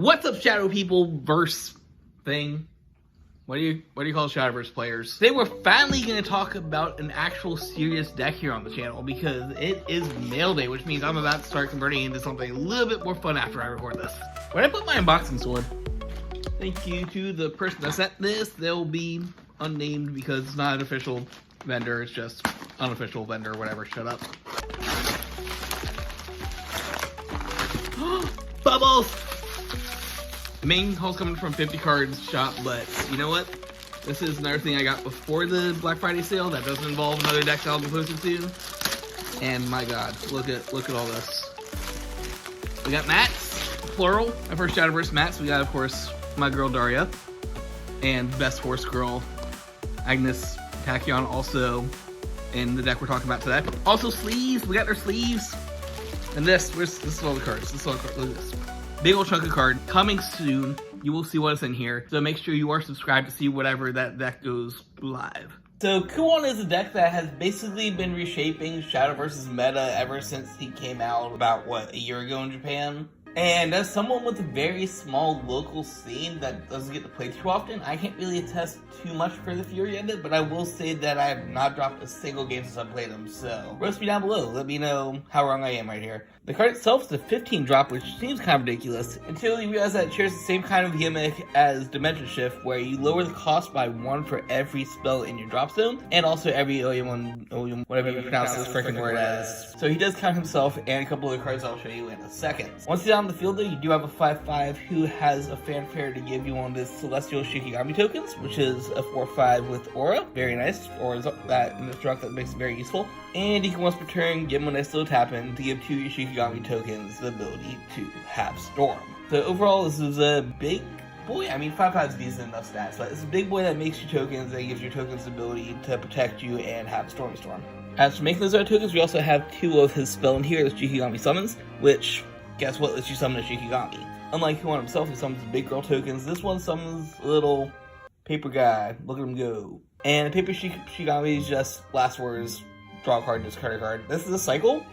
What's up, Shadow people verse thing? What do you call Shadowverse players? Today we're finally going to talk about an actual serious deck here on the channel because it is mail day, which means I'm about to start converting into something a little bit more fun after I record this. When I put my unboxing sword, thank you to the person that sent this. They'll be unnamed because it's not an official vendor, it's just unofficial vendor, whatever. Shut up. Bubbles! The main haul's coming from 50 cards shop, but you know what? This is another thing I got before the Black Friday sale that doesn't involve another deck I'll be posting soon. And my god, look at all this. We got mats, plural. My first Shadowverse mats. We got, of course, my girl Daria and best horse girl Agnes Tachyon, also in the deck we're talking about today. Also sleeves. We got their sleeves. And this is all the cards. This is all the cards. Look at this. Big old chunk of card coming soon. You will see what's in here. So make sure you are subscribed to see whatever that goes live. So Kuon is a deck that has basically been reshaping Shadowverse's meta ever since he came out about, what, a year ago in Japan? And as someone with a very small local scene that doesn't get to play too often, I can't really attest too much for the Fury ended, but I will say that I have not dropped a single game since I played them, so roast me down below, let me know how wrong I am right here. The card itself is a 15 drop, which seems kind of ridiculous, until you realize that it shares the same kind of gimmick as Dimension Shift, where you lower the cost by 1 for every spell in your drop zone, and also every Oyum, whatever you pronounce this freaking word as. So he does count himself and a couple of the cards I'll show you in a second. Once you're on the field though, you do have a 5/5 who has a fanfare to give you one of the Celestial Shikigami tokens, which is a 4/5 with Aura. Very nice. Aura's that in this truck that makes it very useful. And you can once per turn give him a nice little tap in to give 2 of your Shikigami tokens the ability to have Storm. So overall, this is a big boy. I mean, 5/5 is decent enough stats, but it's a big boy that makes you tokens and gives your tokens the ability to protect you and have Storm. As for making those other tokens, we also have 2 of his spell in here, the Shikigami summons, which, guess what, lets you summon a Shikigami. Unlike Kuon himself, who summons big girl tokens, this one summons a little paper guy. Look at him go. And the paper Shikigami is just last words, draw a card, discard a card. This is a cycle,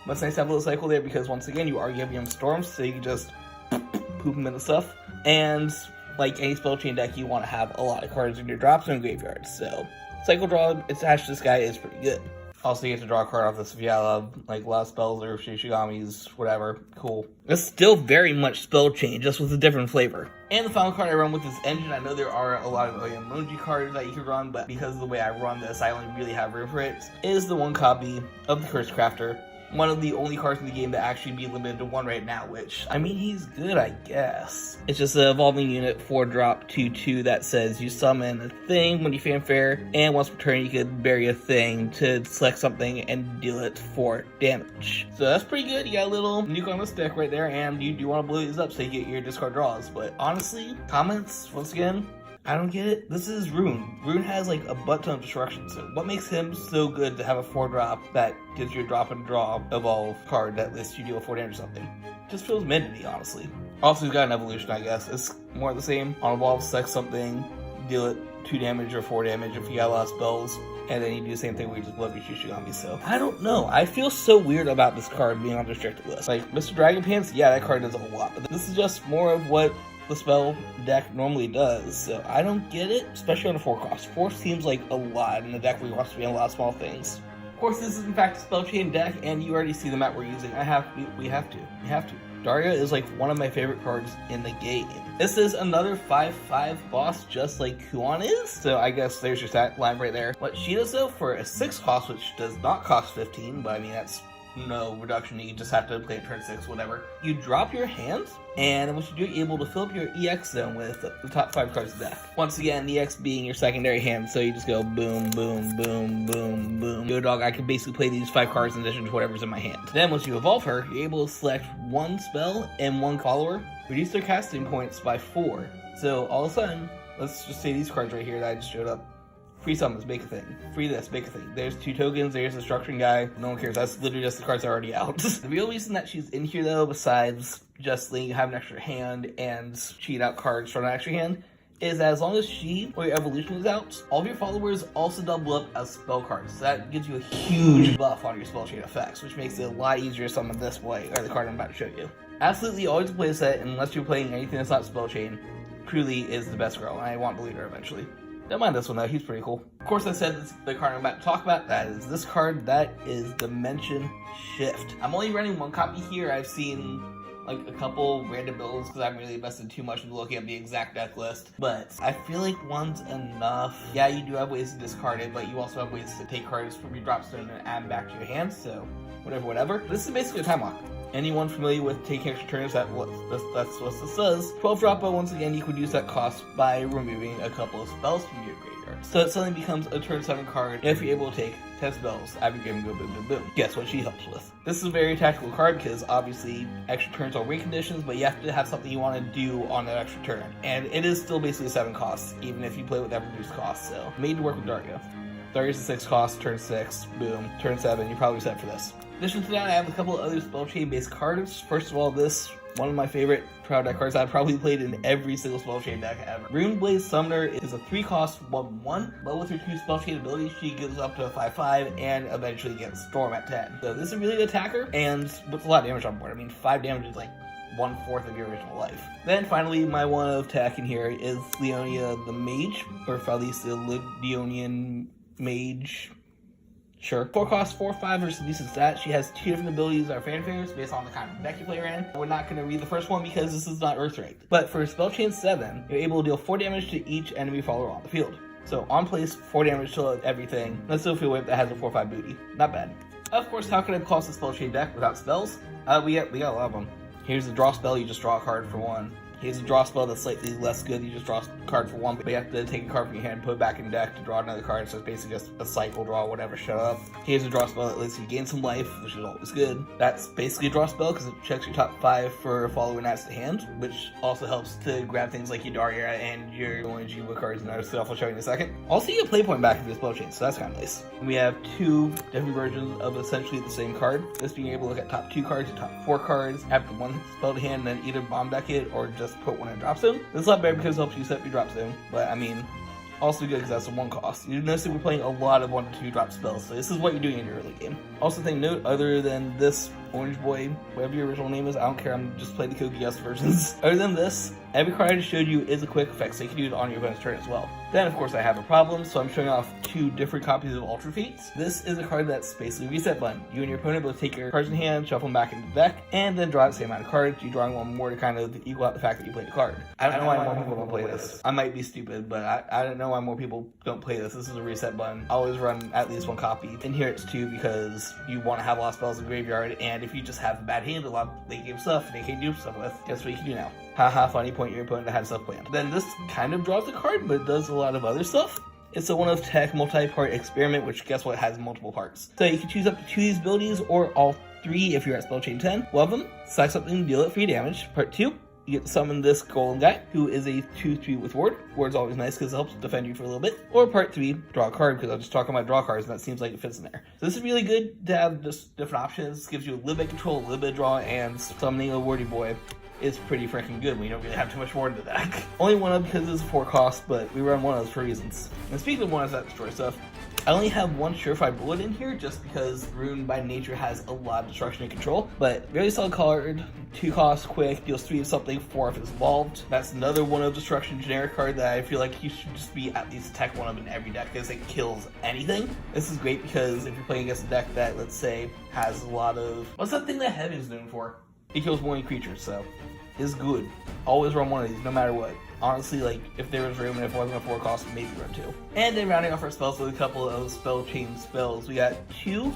but it's nice to have a little cycle there because once again, you are giving him storms, so you can just poop him into stuff. And like any Spellchain deck, you want to have a lot of cards in your drop zone graveyard. So cycle draw attached to this guy is pretty good. Also, you get to draw a card off this if you have like a lot of spells or Shishigamis, whatever. Cool. It's still very much Spellchain, just with a different flavor. And the final card I run with this engine, I know there are a lot of emoji cards that you can run, but because of the way I run this, I only really have room for it, is the 1 copy of the Cursed Crafter. One of the only cards in the game that actually be limited to 1 right now, which, I mean, he's good, I guess. It's just an evolving unit 4-drop 2/2 that says you summon a thing when you fanfare, and once per turn you could bury a thing to select something and deal it 4 damage. So that's pretty good. You got a little nuke on the stick right there, and you do want to blow these up so you get your discard draws. But honestly, comments, once again, I don't get it. This is Rune. Rune has like a butt ton of destruction, so what makes him so good to have a 4-drop that gives you a drop and draw evolve card that lets you deal 4 damage or something? Just feels mid to me, honestly. Also, he's got an evolution, I guess. It's more of the same. On evolve, select something, deal it 2 damage or 4 damage if you got a lot of spells, and then you do the same thing where you just love your Shishigami. So I don't know. I feel so weird about this card being on the restricted list. Like Mr. Dragon Pants, yeah, that card does a whole lot, but this is just more of what the spell deck normally does, so I don't get it, especially on a 4 cost. 4 seems like a lot in a deck where you want to be on a lot of small things. Of course, this is in fact a Spellchain deck, and you already see the map we're using. We have to. Daria is like one of my favorite cards in the game. This is another 5/5 boss, just like Kuon is, so I guess there's your stat line right there. What she does though, for a 6 cost, which does not cost 15, but I mean that's no reduction, you just have to play it turn 6, whatever. You drop your hand, and what you do, you're able to fill up your EX zone with the top 5 cards of the deck. Once again, the EX being your secondary hand, so you just go boom, boom, boom, boom, boom. Yo dog, I can basically play these 5 cards in addition to whatever's in my hand. Then once you evolve her, you're able to select 1 spell and 1 follower, reduce their casting points by 4. So all of a sudden, let's just say these cards right here that I just showed up. Free summons, make a thing. Free this, make a thing. There's 2 tokens, there's a Destruction guy. No one cares, that's literally just the cards that are already out. The real reason that she's in here though, besides just letting you have an extra hand and cheat out cards from an extra hand, is that as long as she or your evolution is out, all of your followers also double up as spell cards. So that gives you a huge buff on your Spellchain effects, which makes it a lot easier to summon this way, or the card I'm about to show you. Absolutely always play a set unless you're playing anything that's not Spellchain. Truly is the best girl, and I want to lead her eventually. Don't mind this one though, he's pretty cool. Of course, I said this, the card I'm about to talk about, that is this card, that is Dimension Shift. I'm only running one copy here. I've seen like a couple random builds because I haven't really invested too much into looking at the exact deck list, but I feel like one's enough. Yeah, you do have ways to discard it, but you also have ways to take cards from your drop stone and add them back to your hand, so whatever. This is basically a time lock. Anyone familiar with taking extra turns, that's what this does. 12 drop, but once again, you could use that cost by removing a couple of spells from your graveyard. So it suddenly becomes a turn 7 card if you're able to take 10 spells out of your game and go boom, boom, boom. Guess what she helps with? This is a very tactical card because obviously extra turns are win conditions, but you have to have something you want to do on that extra turn. And it is still basically 7 costs, even if you play with that reduced cost, so made to work with Daria. Daria's a 6 cost, turn 6, boom, turn 7, you're probably set for this. In addition to that, I have a couple of other Spellchain based cards. First of all, this, one of my favorite Proud deck cards I've probably played in every single Spellchain deck ever. Runecraft Summoner is a 3 cost 1/1, but with her 2 Spellchain abilities, she gives up to a 5/5 and eventually gets Storm at 10. So this is a really good attacker, and with a lot of damage on board. I mean, 5 damage is like 1/4 of your original life. Then finally, my one of tech in here is Leonia the Mage, or Felicia Leonian Mage. Sure. 4 cost, 4/5 versus decent stat. She has 2 different abilities that are fanfares based on the kind of deck you play her in. We're not going to read the first one because this is not Earthright. But for Spellchain 7, you're able to deal 4 damage to each enemy follower on the field. So on place, 4 damage to everything. Let's still feel whip that has a 4/5 booty. Not bad. Of course, how can I cost a Spellchain deck without spells? We got a lot of them. Here's a draw spell, you just draw a card for 1. Here's a draw spell that's slightly less good, you just draw a card for 1, but you have to take a card from your hand and put it back in deck to draw another card, so it's basically just a cycle draw, whatever, shut up. Here's a draw spell that lets you gain some life, which is always good. That's basically a draw spell because it checks your top 5 for a follower and adds to hand, which also helps to grab things like your Daria and your Juba cards and other stuff I'll show you in a second. Also, you get play point back into the Spellchain, so that's kind of nice. And we have 2 different versions of essentially the same card. This being able to look at top 2 cards and top 4 cards, after 1 spell to hand, and then either bomb deck it or just put 1 in drop zone. This is a lot better because it helps you set your drop zone, but I mean, also good because that's a 1 cost. You notice that we're playing a lot of 1 to 2 drop spells, so this is what you're doing in your early game. Also, thing note, other than this Orange Boy, whatever your original name is, I don't care, I'm just playing the Cookie Dust versions. Other than this, every card I just showed you is a quick effect, so you can do it on your opponent's turn as well. Then, of course, I have a problem, so I'm showing off 2 different copies of Ultra Fates. This is a card that's basically a reset button. You and your opponent both take your cards in hand, shuffle them back into the deck, and then draw the same amount of cards. You're drawing 1 more to kind of equal out the fact that you played a card. I don't know why more people don't play this. I might be stupid, but I don't know why more people don't play this. This is a reset button. I always run at least 1 copy. In here it's 2 because you want to have a lot of spells in the graveyard, and if you just have a bad hand, a lot of late game stuff they can't do stuff with, guess what you can do now? Haha, funny, point your opponent that had stuff planned. Then this kind of draws the card, but it does a lot of other stuff. It's a 1 of tech multi-part experiment, which guess what has multiple parts. So you can choose up to 2 of these abilities, or all 3 if you're at Spellchain 10. One of them, select something to deal it 3 damage. Part 2, you get to summon this golem guy, who is a 2/3 with ward. Ward's always nice because it helps defend you for a little bit. Or part 3, draw a card, because I'm just talking about draw cards and that seems like it fits in there. So this is really good to have just different options. Gives you a little bit of control, a little bit of draw, and summoning a wardy boy is pretty freaking good when you don't really have too much more in the deck. Only 1 of because it's a 4 cost, but we run 1 of those for reasons. And speaking of 1 of that destroy stuff, I only have 1 Surefire Bullet in here just because Rune by nature has a lot of destruction and control. But very solid card, 2 cost, quick, deals 3 of something, 4 if it's evolved. That's another 1 of destruction generic card that I feel like you should just be at least tech 1 of in every deck because it kills anything. This is great because if you're playing against a deck that, let's say, has a lot of... What's that thing that Heaven is known for? It kills warring creatures, so it's good. Always run 1 of these, no matter what. Honestly, like, if there was room and if it wasn't a 4 cost, maybe run 2. And then rounding off our spells with a couple of Spellchain spells, we got 2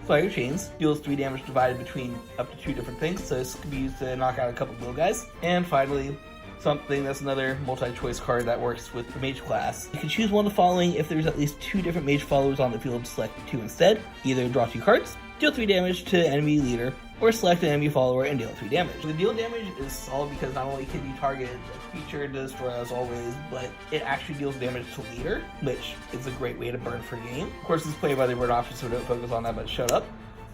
Fire Chains, deals 3 damage divided between up to 2 different things, so this could be used to knock out a couple of little guys. And finally, something that's another multi-choice card that works with the Mage class. You can choose one of the following if there's at least 2 different Mage followers on the field, select 2 instead. Either draw 2 cards, deal 3 damage to enemy leader, or select an enemy follower and deal 3 damage. The deal damage is solid because not only can you target a creature to destroy as always, but it actually deals damage to leader, which is a great way to burn for game. Of course, it's played by the word option, so don't focus on that, but shut up.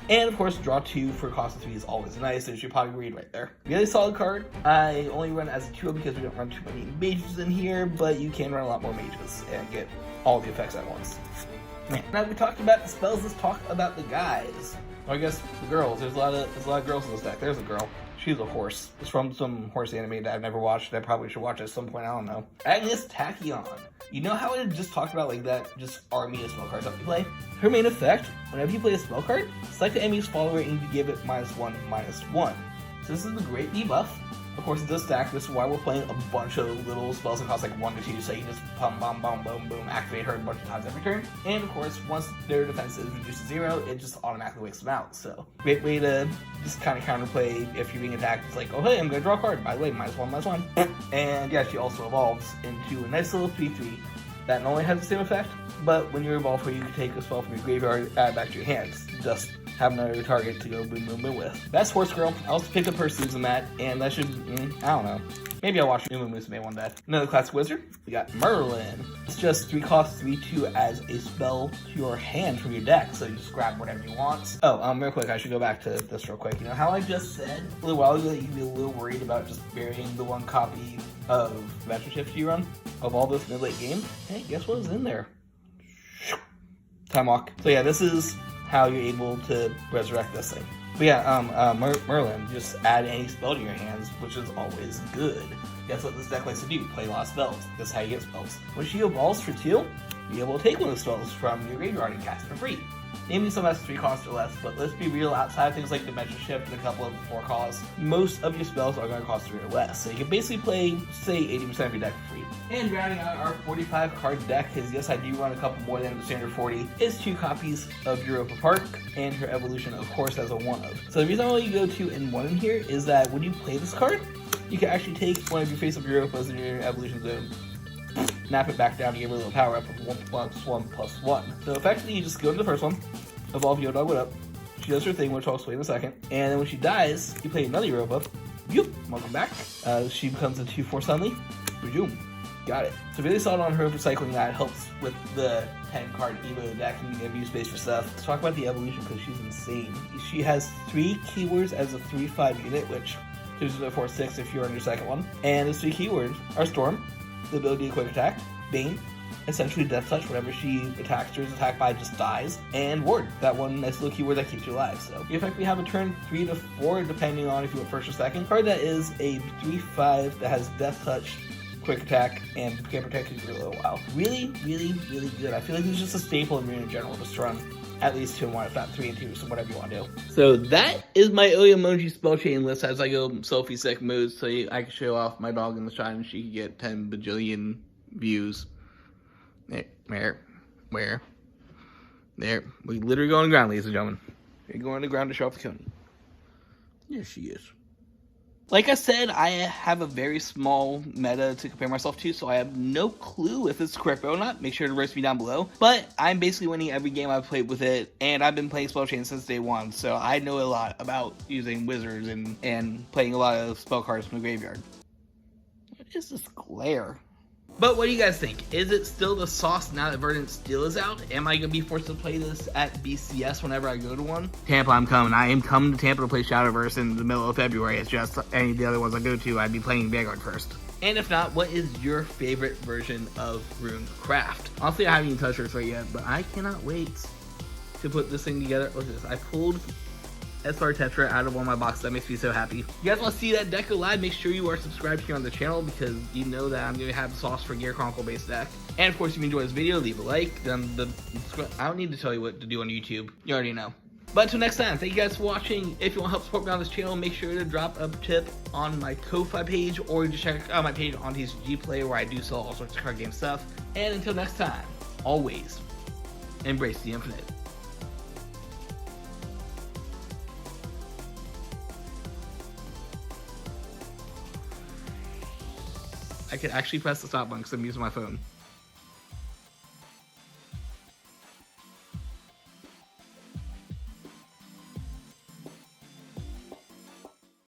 And of course, draw 2 for cost of 3 is always nice, so you should probably read right there. Really solid card. I only run as a 2 because we don't run too many mages in here, but you can run a lot more mages and get all the effects at once. Man. Now we talked about the spells, let's talk about the guys. Or I guess the girls. There's a lot of girls in this deck. There's a girl. She's a horse. It's from some horse anime that I've never watched. I probably should watch at some point. I don't know. Agnes Tachyon. You know how I just talked about like that just army of spell cards that you play? Her main effect, whenever you play a spell card, select the enemy's follower and you give it -1/-1. So this is the great debuff. Of course, it does stack. This is why we're playing a bunch of little spells that cost like 1 to 2, so you just pum, bum, bum, boom, boom, activate her a bunch of times every turn. And of course, once their defense is reduced to 0, it just automatically wakes them out. So, great way to just kind of counterplay if you're being attacked. It's like, oh hey, I'm gonna draw a card. By the way, -1/-1. And yeah, she also evolves into a nice little 3/3 that not only has the same effect, but when you evolve her, you can take a spell from your graveyard, add it back to your hands. Just have another target to go boom, boom, boom with. That's Horse Girl. I also picked up her Susan Mat, and that should, I don't know. Maybe I'll watch Uma Musume one day. Another classic wizard, we got Merlin. It's just 3 cost, 3/2 as a spell to your hand from your deck, so you just grab whatever you want. Oh, real quick, I should go back to this real quick. You know how I just said a little while ago that you'd be a little worried about just burying the 1 copy of Adventure Shift you run of all this mid-late game? Hey, guess what was in there? Time Walk. So yeah, this is how you're able to resurrect this thing. But yeah, Merlin, just add any spell to your hands, which is always good. That's what this deck likes to do, play a lot of spells. That's how you get spells. When she evolves for 2, you're able to take one of the spells from your graveyard and cast it for free. Maybe some has 3 costs or less, but let's be real, outside of things like Dimension Shift and a couple of 4 costs, most of your spells are going to cost 3 or less. So you can basically play, say, 80% of your deck for free. And rounding out our 45 card deck, because yes, I do run a couple more than the standard 40, is 2 copies of Europa Park and her evolution, of course, as a 1-of. So the reason I only go 2 and 1 in here is that when you play this card, you can actually take one of your face-up Europas in your evolution zone, nap it back down to give her a little power up of 1/1/1. So effectively, you just go to the first one, evolve Yo Dog up. She does her thing, which I'll explain in a second. And then when she dies, you play another Europa. Yoop, welcome back. She becomes a 2/4 suddenly. Boom, got it. So really solid on her recycling that helps with the 10 card Evo deck and give you space for stuff. Let's talk about the evolution because she's insane. She has 3 keywords as a 3/5 unit, which gives her a 4/6 if you're on your second one. And those 3 keywords are Storm, the ability to quick attack, Bane, essentially Death Touch, whenever she attacks or is attacked by just dies, and Ward, that one nice little keyword that keeps you alive. So you effectively have a turn 3 to 4, depending on if you went first or second. Card that is a 3/5 that has Death Touch, quick attack, and can protect you for a little while. Really, really, really good. I feel like it's just a staple in Arena in general, just run at least 2 and 1, if not 3 and 2, so whatever you want to do. So that is my Oyamoji Spellchain list as I go selfie sick mood, so I can show off my dog in the shot and she can get 10 bajillion views. There. We literally go on the ground, ladies and gentlemen. We go on the ground to show off the cone. There she is. Like I said, I have a very small meta to compare myself to, so I have no clue if it's correct or not. Make sure to roast me down below. But I'm basically winning every game I've played with it, and I've been playing Spellchain since day 1, so I know a lot about using wizards and playing a lot of spell cards from the graveyard. What is this glare? But what do you guys think? Is it still the sauce now that Verdant Steel is out? Am I going to be forced to play this at BCS whenever I go to one? Tampa, I'm coming. I am coming to Tampa to play Shadowverse in the middle of February. It's just any of the other ones I go to, I'd be playing Vanguard first. And if not, what is your favorite version of Runecraft? Honestly, I haven't even touched this right yet, but I cannot wait to put this thing together. Look at this. I pulled SR Tetra out of one of my boxes. That makes me so happy. If you guys want to see that deck go live, make sure you are subscribed here on the channel because you know that I'm going to have sauce for Gear Chronicle based deck. And of course, if you enjoyed this video, leave a like. I don't need to tell you what to do on YouTube. You already know. But until next time, thank you guys for watching. If you want to help support me on this channel, make sure to drop a tip on my Ko-Fi page or just check out my page on TCG Play where I do sell all sorts of card game stuff. And until next time, always embrace the infinite. I could actually press the stop button because I'm using my phone.